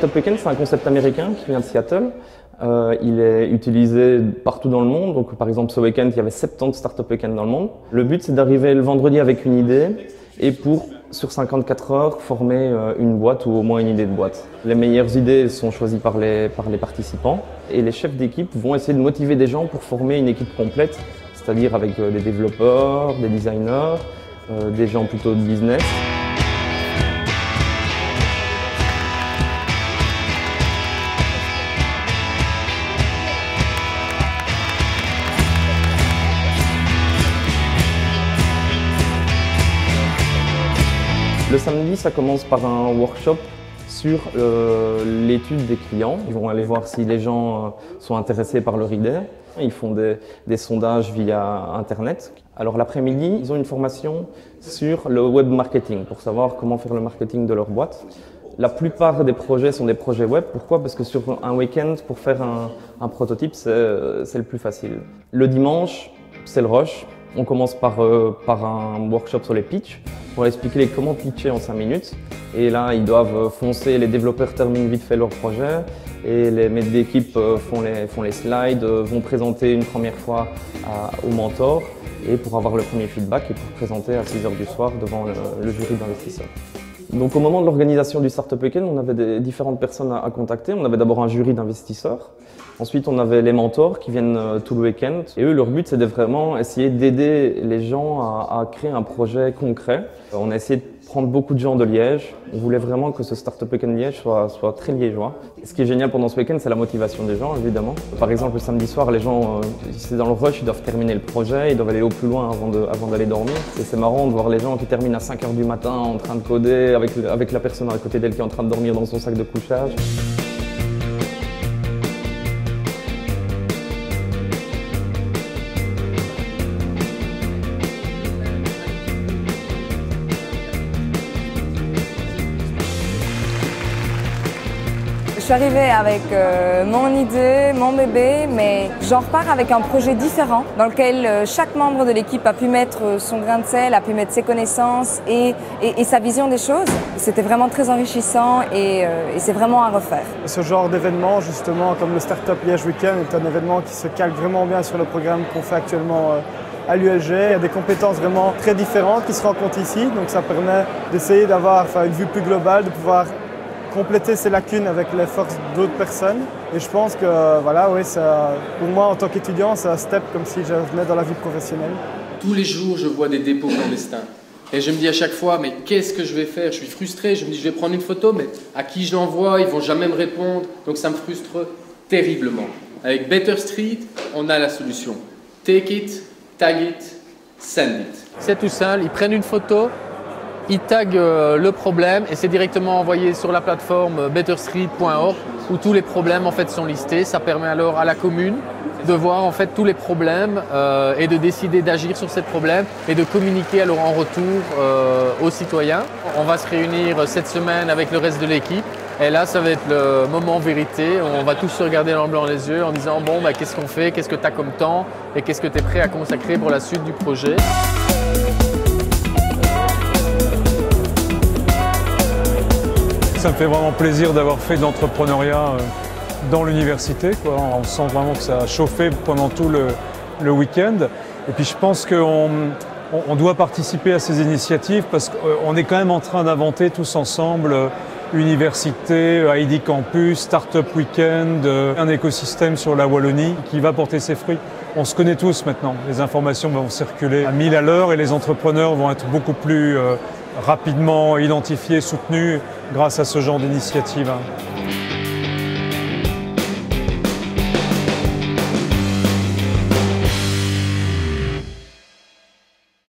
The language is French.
Startup Weekend, c'est un concept américain qui vient de Seattle. Il est utilisé partout dans le monde. Donc, par exemple, ce week-end, il y avait 70 Startup Weekend dans le monde. Le but, c'est d'arriver le vendredi avec une idée et sur 54 heures, former une boîte ou au moins une idée de boîte. Les meilleures idées sont choisies par les participants et les chefs d'équipe vont essayer de motiver des gens pour former une équipe complète, c'est-à-dire avec des développeurs, des designers, des gens plutôt de business. Le samedi, ça commence par un workshop sur l'étude des clients. Ils vont aller voir si les gens sont intéressés par leur idée. Ils font des sondages via Internet. Alors l'après-midi, ils ont une formation sur le web marketing pour savoir comment faire le marketing de leur boîte. La plupart des projets sont des projets web. Pourquoi? Parce que sur un week-end, pour faire un prototype, c'est le plus facile. Le dimanche, c'est le rush. On commence par un workshop sur les pitchs pour expliquer comment pitcher en 5 minutes. Et là, ils doivent foncer, les développeurs terminent vite fait leur projet et les maîtres d'équipe font les slides, vont présenter une première fois au mentor et pour avoir le premier feedback et pour présenter à 6 h du soir devant le jury d'investisseurs. Donc au moment de l'organisation du Startup Weekend, on avait différentes personnes à contacter. On avait d'abord un jury d'investisseurs. Ensuite, on avait les mentors qui viennent tout le week-end. Et eux, leur but, c'est de vraiment essayer d'aider les gens à créer un projet concret. On a essayé de prendre beaucoup de gens de Liège. On voulait vraiment que ce Startup Weekend Liège soit très liégeois. Et ce qui est génial pendant ce week-end, c'est la motivation des gens, évidemment. Par exemple, le samedi soir, les gens, c'est dans le rush, ils doivent terminer le projet, ils doivent aller au plus loin avant d'aller dormir. Et c'est marrant de voir les gens qui terminent à 5 h du matin en train de coder avec la personne à côté d'elle qui est en train de dormir dans son sac de couchage. Je suis arrivée avec mon idée, mon bébé, mais j'en repars avec un projet différent dans lequel chaque membre de l'équipe a pu mettre son grain de sel, a pu mettre ses connaissances et sa vision des choses. C'était vraiment très enrichissant et c'est vraiment à refaire. Ce genre d'événement, justement, comme le Startup Liège Weekend, est un événement qui se calque vraiment bien sur le programme qu'on fait actuellement à l'ULG. Il y a des compétences vraiment très différentes qui se rencontrent ici, donc ça permet d'essayer d'avoir une vue plus globale, de pouvoir compléter ses lacunes avec les forces d'autres personnes. Et je pense que voilà, oui, pour moi en tant qu'étudiant, c'est un step comme si je venais dans la vie professionnelle. Tous les jours, je vois des dépôts clandestins. Et je me dis à chaque fois, mais qu'est-ce que je vais faire? Je suis frustré, je me dis, je vais prendre une photo, mais à qui je l'envoie? Ils ne vont jamais me répondre. Donc ça me frustre terriblement. Avec Better Street, on a la solution. Take it, tag it, send it. C'est tout simple, ils prennent une photo, ils taguent le problème et c'est directement envoyé sur la plateforme betterstreet.org où tous les problèmes en fait sont listés. Ça permet alors à la commune de voir en fait tous les problèmes et de décider d'agir sur ces problèmes et de communiquer alors en retour aux citoyens. On va se réunir cette semaine avec le reste de l'équipe et là ça va être le moment vérité. On va tous se regarder dans le blanc les yeux en disant bon bah, qu'est-ce qu'on fait, qu'est-ce que tu as comme temps et qu'est-ce que tu es prêt à consacrer pour la suite du projet. Ça me fait vraiment plaisir d'avoir fait de l'entrepreneuriat dans l'université. On sent vraiment que ça a chauffé pendant tout le week-end. Et puis je pense qu'on doit participer à ces initiatives parce qu'on est quand même en train d'inventer tous ensemble université, ID Campus, Startup Weekend, un écosystème sur la Wallonie qui va porter ses fruits. On se connaît tous maintenant, les informations vont circuler à 1000 à l'heure et les entrepreneurs vont être beaucoup plus rapidement identifiés, soutenus grâce à ce genre d'initiative.